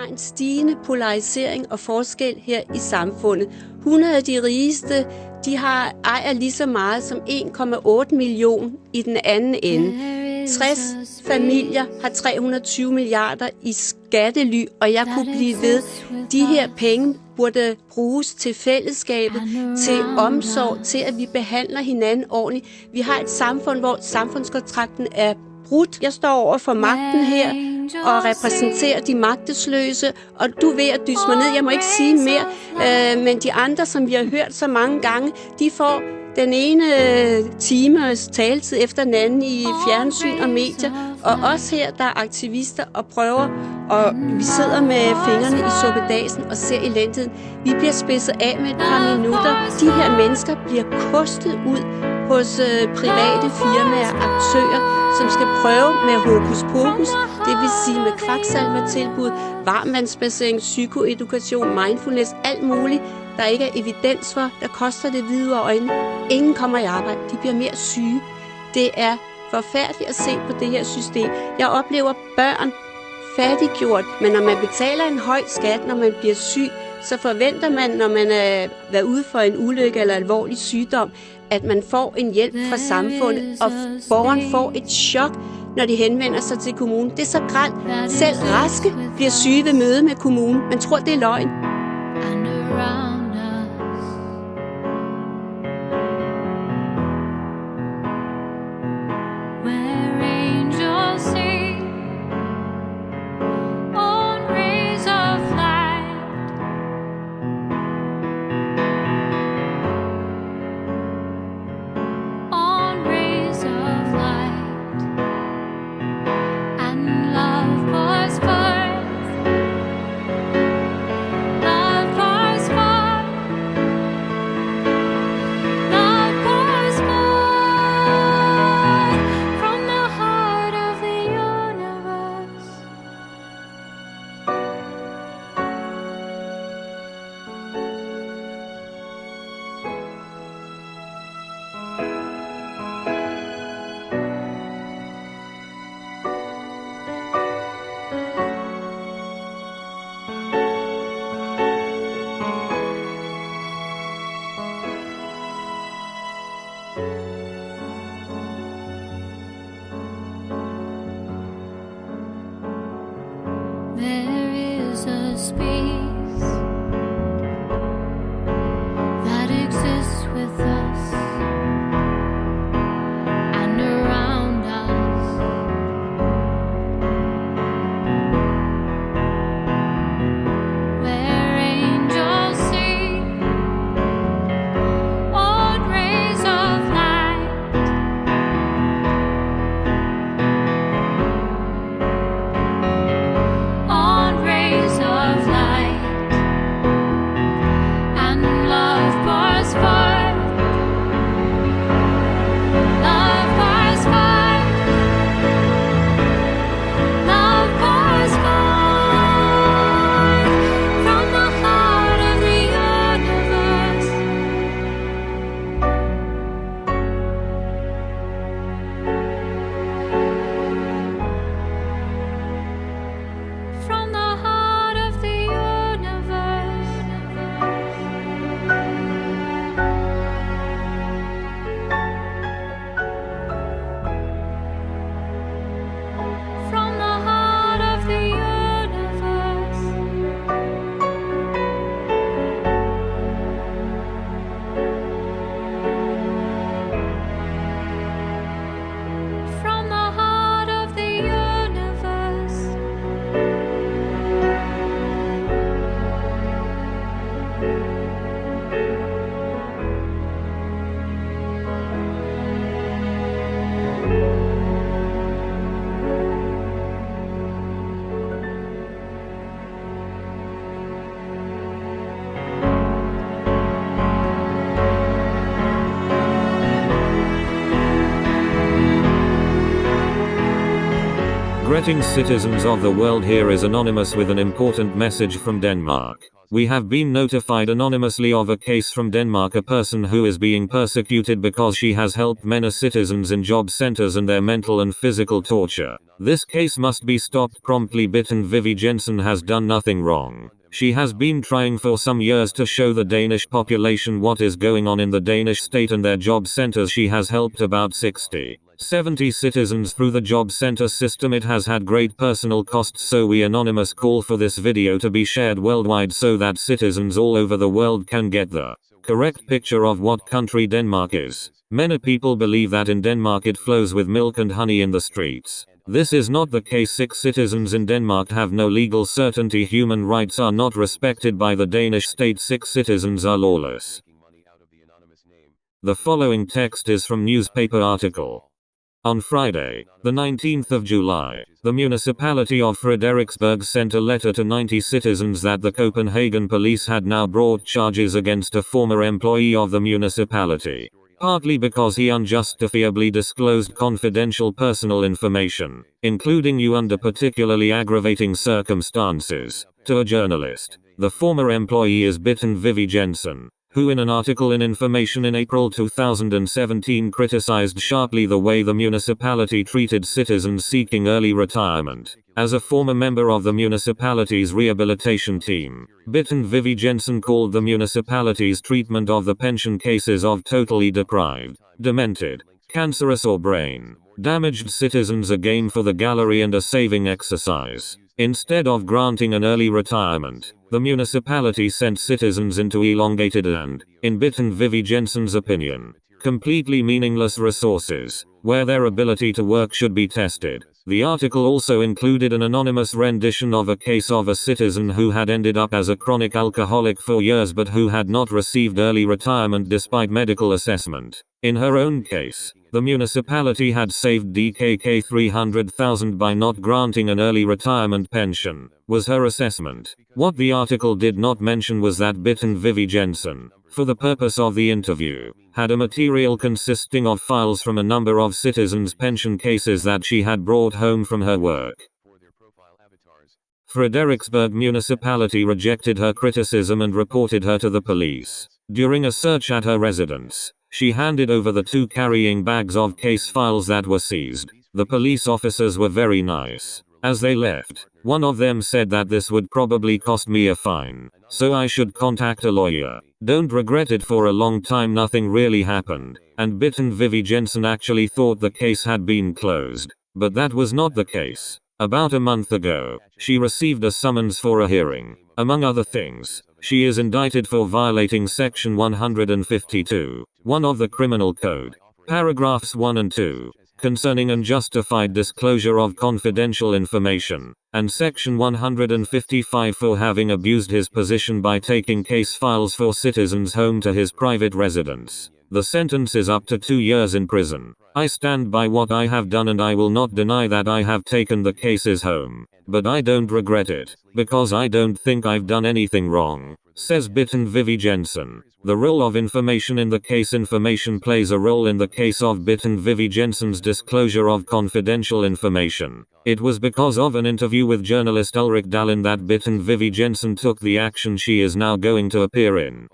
har en stigende polarisering og forskel her i samfundet. 100 af de rigeste, de ejer lige så meget som 1,8 million i den anden ende. 60 familier har 320 milliarder i skattely, og jeg kunne blive ved. De her penge burde bruges til fællesskabet, til omsorg, til at vi behandler hinanden ordentligt. Vi har et samfund, hvor samfundskontrakten er brudt. Jeg står over for magten her og repræsenterer de magtesløse, og du er ved at dysse mig ned. Jeg må ikke sige mere, men de andre, som vi har hørt så mange gange, de får den ene times taletid efter den anden i fjernsyn og medier, og os her, der er aktivister og prøver, og vi sidder med fingrene i suppedasen og ser elendigheden. Vi bliver spidset af med et par minutter. De her mennesker bliver kostet ud hos private firmaer, aktører, som skal prøve med hokus pokus, det vil sige med kvaksalvertilbud, varmvandsbassin, psykoedukation, mindfulness, alt muligt, der ikke er evidens for, der koster det hvide øjne. Ingen kommer i arbejde, de bliver mere syge. Det er forfærdeligt at se på det her system. Jeg oplever børn fattiggjort, men når man betaler en høj skat, når man bliver syg, så forventer man, når man er været ude for en ulykke eller alvorlig sygdom, at man får en hjælp fra samfundet, og borgeren får et chok, når de henvender sig til kommunen. Det er så grelt. Selv raske bliver syge ved møde med kommunen. Man tror, det er løgn. Greetings citizens of the world, here is Anonymous with an important message from Denmark. We have been notified anonymously of a case from Denmark, a person who is being persecuted because she has helped many citizens in job centers and their mental and physical torture. This case must be stopped promptly. Bitten Vivi Jensen has done nothing wrong. She has been trying for some years to show the Danish population what is going on in the Danish state and their job centers. She has helped about 70 citizens through the job center system. It has had great personal costs, so we Anonymous call for this video to be shared worldwide so that citizens all over the world can get the correct picture of what country Denmark is. Many people believe that in Denmark it flows with milk and honey in the streets. This is not the case. 6 citizens in Denmark have no legal certainty. Human rights are not respected by the Danish state. 6 citizens are lawless. The following text is from newspaper article. On Friday, the 19th of July, the municipality of Frederiksberg sent a letter to 90 citizens that the Copenhagen police had now brought charges against a former employee of the municipality, partly because he unjustifiably disclosed confidential personal information, including you under particularly aggravating circumstances, to a journalist. The former employee is Bitten Vivi Jensen, who in an article in Information in April 2017 criticized sharply the way the municipality treated citizens seeking early retirement. As a former member of the municipality's rehabilitation team, Bitten Vivi Jensen called the municipality's treatment of the pension cases of totally deprived, demented, cancerous or brain damaged citizens a game for the gallery and a saving exercise. Instead of granting an early retirement, the municipality sent citizens into elongated and, in Bitten Vivi Jensen's opinion, completely meaningless resources, where their ability to work should be tested. The article also included an anonymous rendition of a case of a citizen who had ended up as a chronic alcoholic for years but who had not received early retirement despite medical assessment. In her own case, the municipality had saved DKK 300,000 by not granting an early retirement pension, was her assessment. What the article did not mention was that Bitten Vivi Jensen, for the purpose of the interview, had a material consisting of files from a number of citizens' pension cases that she had brought home from her work. Frederiksberg municipality rejected her criticism and reported her to the police. During a search at her residence, she handed over the 2 carrying bags of case files that were seized. The police officers were very nice. As they left, one of them said that this would probably cost me a fine, so I should contact a lawyer. Don't regret it. For a long time nothing really happened, and Bitten Vivi Jensen actually thought the case had been closed. But that was not the case. About a month ago, she received a summons for a hearing. Among other things, she is indicted for violating Section 152(1) of the Criminal Code, paragraphs 1 and 2, concerning unjustified disclosure of confidential information, and Section 155 for having abused his position by taking case files for citizens home to his private residence. The sentence is up to 2 years in prison. I stand by what I have done and I will not deny that I have taken the cases home. But I don't regret it, because I don't think I've done anything wrong, says Bitten Vivi Jensen. The role of information in the case. Information plays a role in the case of Bitten Vivi Jensen's disclosure of confidential information. It was because of an interview with journalist Ulrik Dahlin that Bitten Vivi Jensen took the action she is now going to appear in.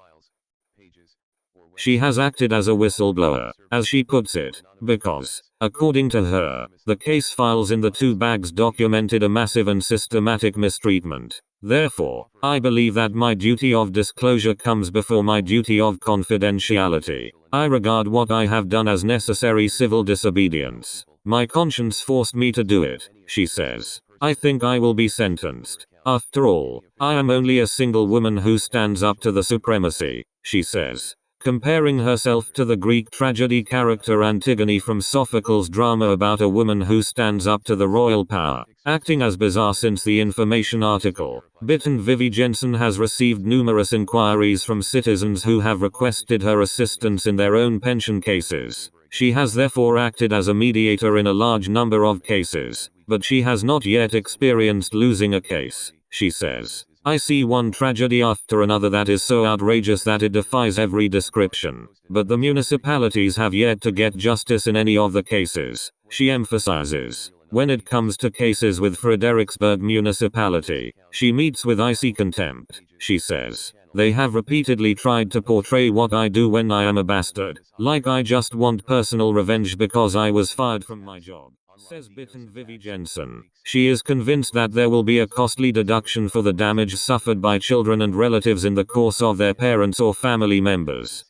She has acted as a whistleblower, as she puts it, because, according to her, the case files in the 2 bags documented a massive and systematic mistreatment. Therefore, I believe that my duty of disclosure comes before my duty of confidentiality. I regard what I have done as necessary civil disobedience. My conscience forced me to do it, she says. I think I will be sentenced. After all, I am only a single woman who stands up to the supremacy, she says, comparing herself to the Greek tragedy character Antigone from Sophocles' drama about a woman who stands up to the royal power. Acting as bizarre since the Information article, Bitten Vivi Jensen has received numerous inquiries from citizens who have requested her assistance in their own pension cases. She has therefore acted as a mediator in a large number of cases, but she has not yet experienced losing a case, she says. I see one tragedy after another that is so outrageous that it defies every description. But the municipalities have yet to get justice in any of the cases, she emphasizes. When it comes to cases with Frederiksberg municipality, she meets with icy contempt. She says, "They have repeatedly tried to portray what I do when I am a bastard, like I just want personal revenge because I was fired from my job," says Bitten Vivi Jensen. She is convinced that there will be a costly deduction for the damage suffered by children and relatives in the course of their parents or family members.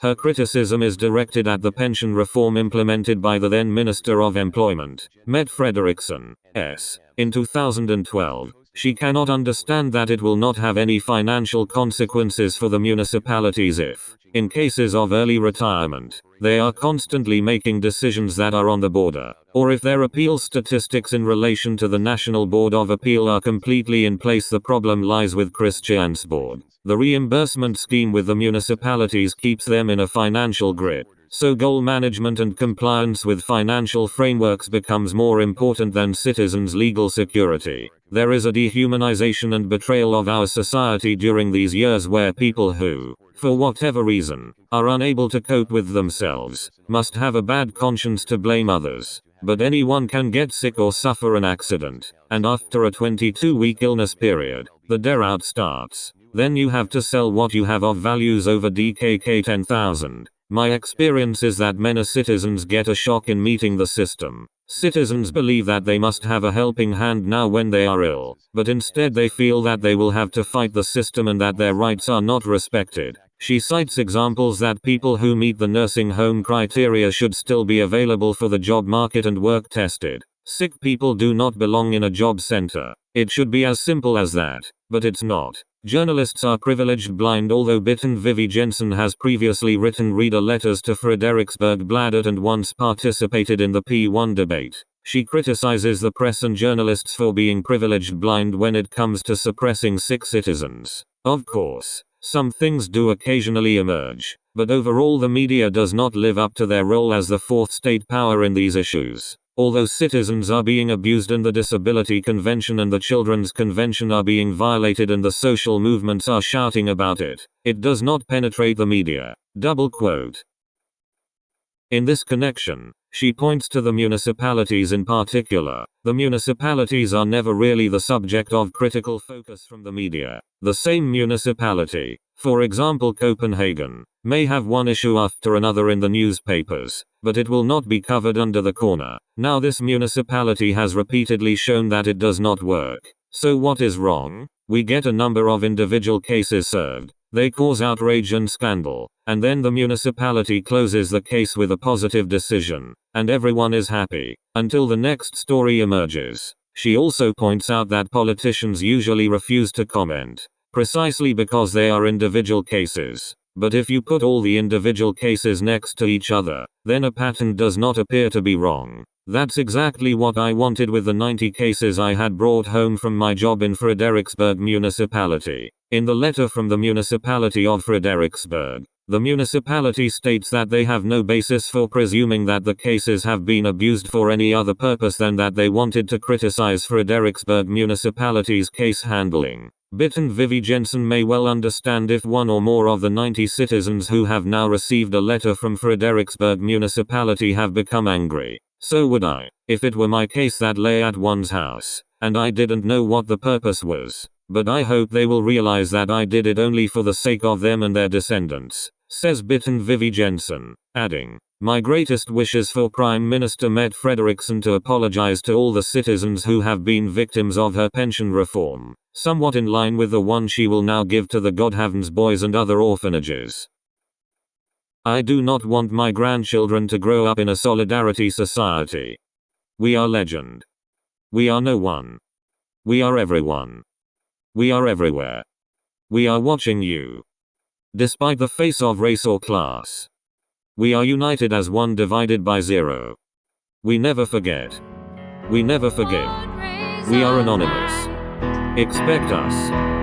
Her criticism is directed at the pension reform implemented by the then Minister of Employment, Mette Frederiksen. In 2012, she cannot understand that it will not have any financial consequences for the municipalities if, in cases of early retirement, they are constantly making decisions that are on the border, or if their appeal statistics in relation to the National Board of Appeal are completely in place. The problem lies with Christiansborg. The reimbursement scheme with the municipalities keeps them in a financial grip, so goal management and compliance with financial frameworks becomes more important than citizens' legal security. There is a dehumanization and betrayal of our society during these years where people who, for whatever reason, are unable to cope with themselves, must have a bad conscience to blame others. But anyone can get sick or suffer an accident, and after a 22-week illness period, the deroute starts. Then you have to sell what you have of values over DKK 10,000. My experience is that many citizens get a shock in meeting the system. Citizens believe that they must have a helping hand now when they are ill, but instead they feel that they will have to fight the system and that their rights are not respected. She cites examples that people who meet the nursing home criteria should still be available for the job market and work tested. Sick people do not belong in a job center. It should be as simple as that, but it's not. Journalists are privileged blind. Although Bitten Vivi Jensen has previously written reader letters to Frederiksberg Bladet and once participated in the P1 debate, she criticizes the press and journalists for being privileged blind when it comes to suppressing sick citizens. Of course, some things do occasionally emerge, but overall the media does not live up to their role as the fourth state power in these issues. Although citizens are being abused and the Disability Convention and the Children's Convention are being violated and the social movements are shouting about it, it does not penetrate the media. In this connection, she points to the municipalities in particular. The municipalities are never really the subject of critical focus from the media. The same municipality, for example Copenhagen, may have one issue after another in the newspapers, but it will not be covered under the corner. Now this municipality has repeatedly shown that it does not work. So what is wrong? We get a number of individual cases served. They cause outrage and scandal, and then the municipality closes the case with a positive decision, and everyone is happy, until the next story emerges. She also points out that politicians usually refuse to comment, precisely because they are individual cases. But if you put all the individual cases next to each other, then a pattern does not appear to be wrong. That's exactly what I wanted with the 90 cases I had brought home from my job in Frederiksberg municipality. In the letter from the municipality of Frederiksberg, the municipality states that they have no basis for presuming that the cases have been abused for any other purpose than that they wanted to criticize Frederiksberg municipality's case handling. Bitten Vivi Jensen may well understand if one or more of the 90 citizens who have now received a letter from Frederiksberg municipality have become angry. So would I, if it were my case that lay at one's house, and I didn't know what the purpose was. But I hope they will realize that I did it only for the sake of them and their descendants, says Bitten Vivi Jensen, adding, "My greatest wishes for Prime Minister Mette Frederiksen to apologize to all the citizens who have been victims of her pension reform, somewhat in line with the one she will now give to the Godhavns boys and other orphanages. I do not want my grandchildren to grow up in a solidarity society. We are legend. We are no one. We are everyone. We are everywhere. We are watching you. Despite the face of race or class. We are united as one divided by zero. We never forget. We never forgive. We are anonymous. Expect us.